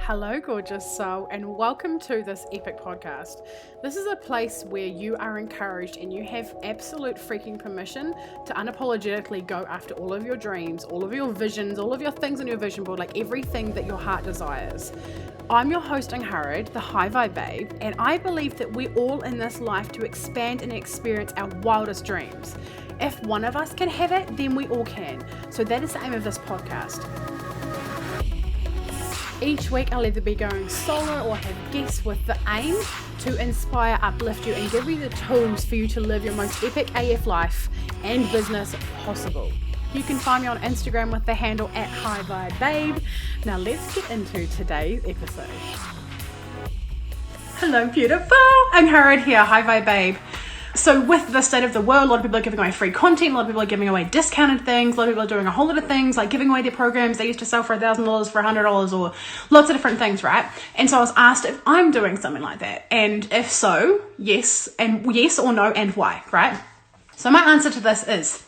Hello, gorgeous soul, and welcome to this epic podcast. This is a place where you are encouraged and you have absolute freaking permission to unapologetically go after all of your dreams, all of your visions, all of your things on your vision board, like everything that your heart desires. I'm your host, Angharad, the High Vibe Babe, and I believe that we're all in this life to expand and experience our wildest dreams. If one of us can have it, then we all can. So that is the aim of this podcast. Each week I'll either be going solo or have guests with the aim to inspire, uplift you and give you the tools for you to live your most epic AF life and business possible. You can find me on Instagram with the handle @HighVibeBabe. Now let's get into today's episode. Hello beautiful, Angharad here, High Vibe Babe. So with the state of the world, a lot of people are giving away free content, a lot of people are giving away discounted things, a lot of people are doing a whole lot of things, like giving away their programs they used to sell for $1,000 for $100 or lots of different things, right? And so I was asked if I'm doing something like that. And if so, yes or no, and why, right? So my answer to this is,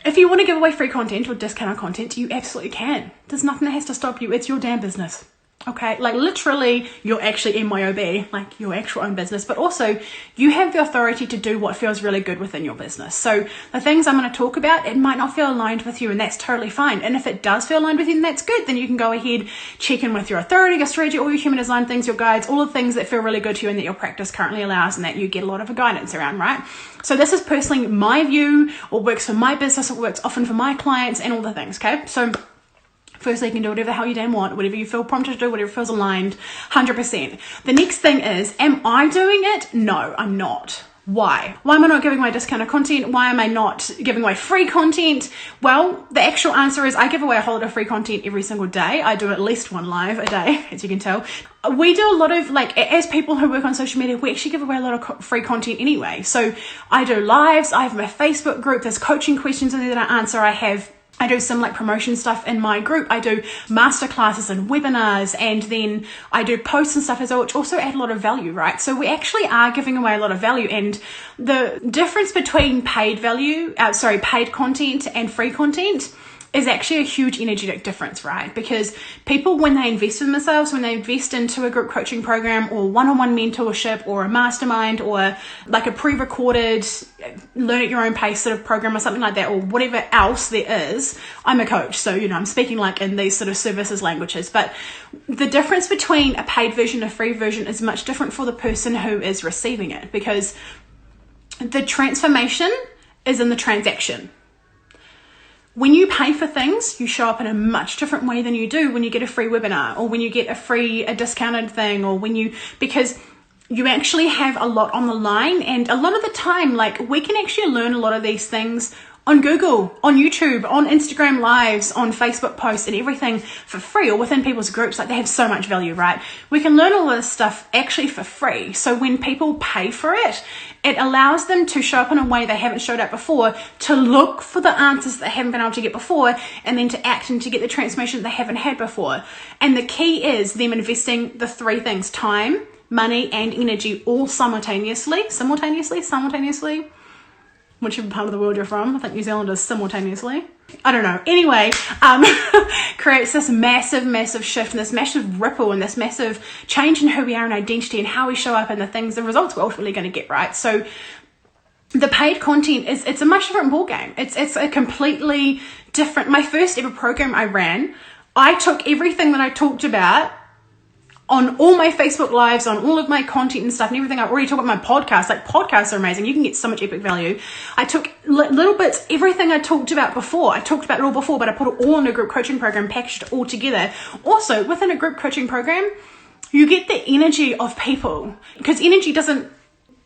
if you want to give away free content or discounted content, you absolutely can. There's nothing that has to stop you. It's your damn business. Okay, like literally you're actually MYOB, like your actual own business, but also you have the authority to do what feels really good within your business. So the things I'm going to talk about, it might not feel aligned with you, and that's totally fine. And if it does feel aligned with you, then that's good. Then you can go ahead, check in with your authority, your strategy, all your human design things, your guides, all the things that feel really good to you and that your practice currently allows and that you get a lot of guidance around, right? So this is personally my view, or works for my business, or works often for my clients and all the things, okay? So firstly, you can do whatever the hell you damn want, whatever you feel prompted to do, whatever feels aligned, 100%. The next thing is, am I doing it? No, I'm not. Why? Why am I not giving away discounted content? Why am I not giving away free content? Well, the actual answer is I give away a whole lot of free content every single day. I do at least one live a day, as you can tell. We do a lot of, like, as people who work on social media, we actually give away a lot of free content anyway. So I do lives, I have my Facebook group, there's coaching questions in there that I answer, I do some like promotion stuff in my group. I do masterclasses and webinars, and then I do posts and stuff as well, which also add a lot of value, right? So we actually are giving away a lot of value, and the difference between paid content and free content is actually a huge energetic difference, right? Because people, when they invest in themselves, when they invest into a group coaching program or one-on-one mentorship or a mastermind or like a pre-recorded learn at your own pace sort of program or something like that, or whatever else there is, I'm a coach, so I'm speaking like in these sort of services languages, but the difference between a paid version and a free version is much different for the person who is receiving it, because the transformation is in the transaction. When you pay for things, you show up in a much different way than you do when you get a free webinar, or when you get a discounted thing, or because you actually have a lot on the line. And a lot of the time, like, we can actually learn a lot of these things on Google, on YouTube, on Instagram lives, on Facebook posts and everything for free, or within people's groups. Like, they have so much value, right? We can learn all of this stuff actually for free. So when people pay for it, it allows them to show up in a way they haven't showed up before, to look for the answers they haven't been able to get before, and then to act and to get the transformation they haven't had before. And the key is them investing the three things: time, money, and energy, all simultaneously, whichever part of the world you're from. I think New Zealand is simultaneously. I don't know. Anyway, creates this massive shift and this massive ripple and this massive change in who we are and identity and how we show up and the results we're ultimately going to get, right? So the paid content it's a much different ballgame. It's a completely different. My first ever program I ran, I took everything that I talked about on all my Facebook lives, on all of my content and stuff and everything. I already talked about my podcast. Like, podcasts are amazing. You can get so much epic value. I took little bits, everything I talked about before. I talked about it all before, but I put it all in a group coaching program, packaged it all together. Also, within a group coaching program, you get the energy of people, because energy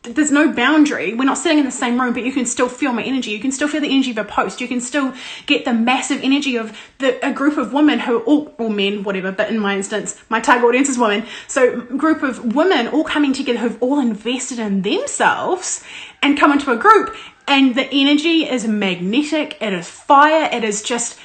there's no boundary. We're not sitting in the same room, but you can still feel my energy. You can still feel the energy of a post. You can still get the massive energy of a group of women or men, whatever, but in my instance, my target audience is women. So a group of women all coming together who've all invested in themselves and come into a group, and the energy is magnetic. It is fire. It is just,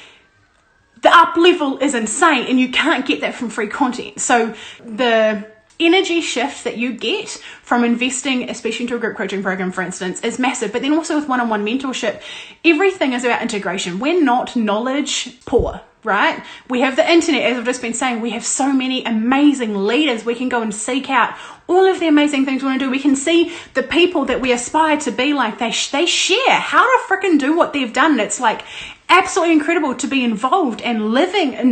the up level is insane, and you can't get that from free content. So the energy shift that you get from investing, especially into a group coaching program, for instance, is massive. But then also with one-on-one mentorship, everything is about integration. We're not knowledge poor. right? We have the internet, as I've just been saying. We have so many amazing leaders. We can go and seek out all of the amazing things we want to do. We can see the people that we aspire to be like. They share how to freaking do what they've done. It's like absolutely incredible to be involved and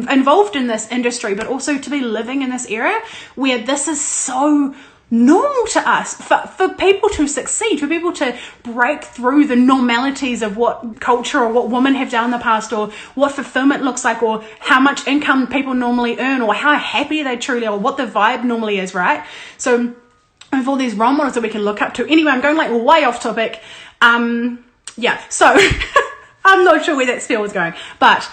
involved in this industry, but also to be living in this era where this is so normal to us, for people to succeed, for people to break through the normalities of what culture or what women have done in the past, or what fulfillment looks like, or how much income people normally earn, or how happy they truly are, or what the vibe normally is, right? So with all these role models that we can look up to. Anyway, I'm going like way off topic. So I'm not sure where that spiel was going, but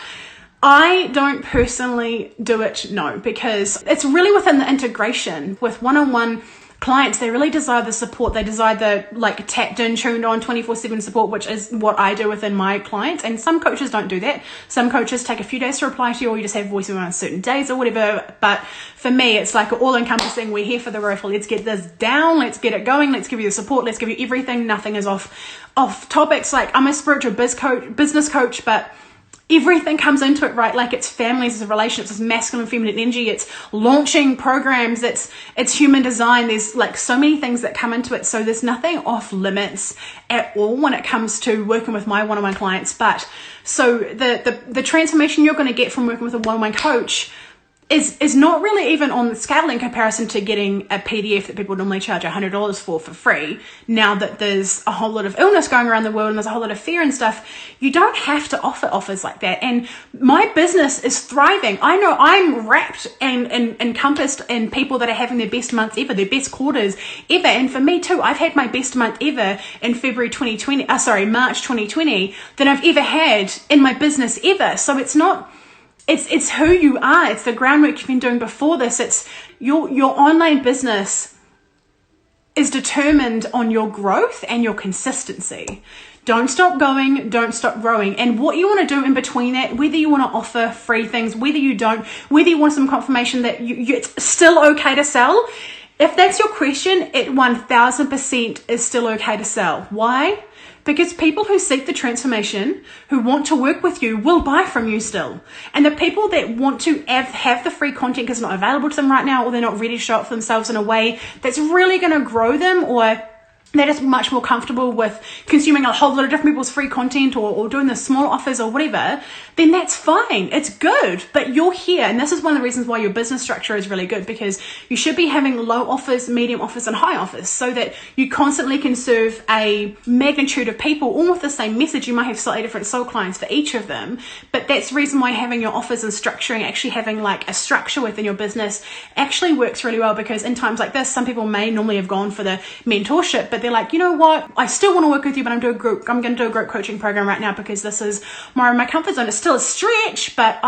I don't personally do it, no, because it's really within the integration with one-on-one clients. They really desire the support. They desire the like tapped in, tuned on 24/7 support, which is what I do within my clients. And some coaches don't do that. Some coaches take a few days to reply to you, or you just have voicemail on certain days or whatever. But for me, it's like all encompassing. We're here for the rifle. Let's get this down. Let's get it going. Let's give you the support. Let's give you everything. Nothing is off topics. Like, I'm a spiritual business coach, but everything comes into it, right? Like, it's families, it's relationships, it's masculine, feminine energy, it's launching programs, it's human design. There's like so many things that come into it. So there's nothing off limits at all when it comes to working with my one-on-one clients. But so the transformation you're going to get from working with a one-on-one coach is not really even on the scale in comparison to getting a PDF that people normally charge $100 for free. Now that there's a whole lot of illness going around the world and there's a whole lot of fear and stuff, you don't have to offer offers like that. And my business is thriving. I know I'm wrapped and encompassed in people that are having their best months ever, their best quarters ever. And for me too, I've had my best month ever in March 2020 that I've ever had in my business ever. So it's not, it's who you are. It's the groundwork you've been doing before this. It's your online business is determined on your growth and your consistency. Don't stop going, don't stop growing. And what you want to do in between that, whether you want to offer free things, whether you don't, whether you want some confirmation that it's still okay to sell, if that's your question, it 1000% is still okay to sell. Why? Because people who seek the transformation, who want to work with you, will buy from you still. And the people that want to have the free content because it's not available to them right now, or they're not ready to show up for themselves in a way that's really going to grow them, or they're just much more comfortable with consuming a whole lot of different people's free content, or doing the small offers or whatever, then that's fine. It's good. But you're here. And this is one of the reasons why your business structure is really good, because you should be having low offers, medium offers, and high offers, so that you constantly can serve a magnitude of people all with the same message. You might have slightly different soul clients for each of them, but that's the reason why having your offers and structuring, actually having like a structure within your business, actually works really well. Because in times like this, some people may normally have gone for the mentorship, but they're like, you know what, I still want to work with you, but I'm going to do a group coaching program right now because this is more in my comfort zone. It's still a stretch, but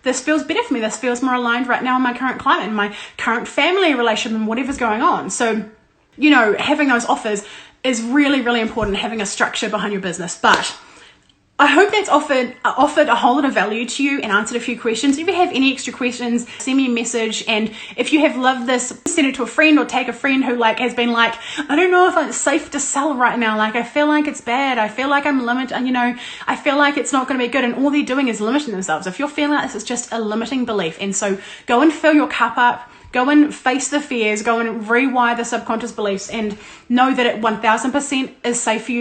this feels better for me. This feels more aligned right now in my current climate, in my current family relationship, and whatever's going on. So, having those offers is really, really important, having a structure behind your business. But I hope that's offered a whole lot of value to you and answered a few questions. If you have any extra questions, send me a message. And if you have loved this, send it to a friend, or tag a friend who has been like, I don't know if it's safe to sell right now. Like, I feel like it's bad. I feel like I'm limited. I feel like it's not going to be good. And all they're doing is limiting themselves. If you're feeling like this, it's just a limiting belief. And so go and fill your cup up. Go and face the fears, go and rewire the subconscious beliefs, and know that it 1000% is safe for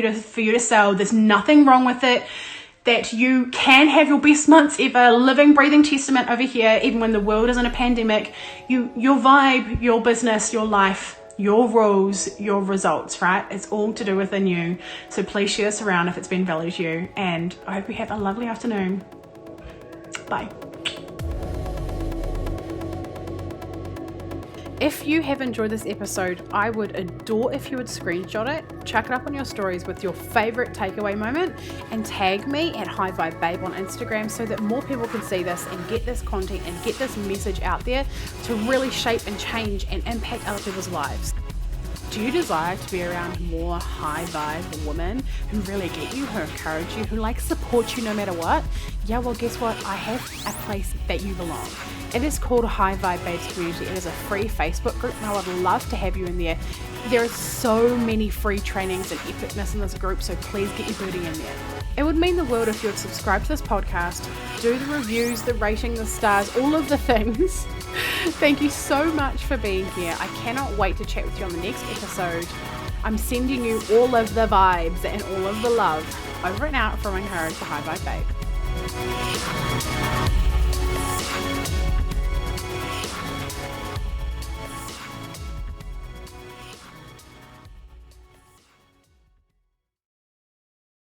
you to sell. There's nothing wrong with it. That you can have your best months ever, living, breathing testament over here, even when the world is in a pandemic. Your vibe, your business, your life, your rules, your results, right? It's all to do within you. So please share this around if it's been value to you. And I hope you have a lovely afternoon. Bye. If you have enjoyed this episode, I would adore if you would screenshot it, chuck it up on your stories with your favorite takeaway moment, and tag me at High Vibe Babe on Instagram, so that more people can see this and get this content and get this message out there to really shape and change and impact other people's lives. Do you desire to be around more high vibe women who really get you, who encourage you, who support you no matter what? Yeah, well, guess what? I have a place that you belong. It is called High Vibe Babes Community. It is a free Facebook group, and I would love to have you in there. There are so many free trainings and epicness in this group, so please get your booty in there. It would mean the world if you would subscribe to this podcast, do the reviews, the rating, the stars, all of the things. Thank you so much for being here. I cannot wait to chat with you on the next episode. I'm sending you all of the vibes and all of the love. Over and out from Angharad, the High Vibe Babe.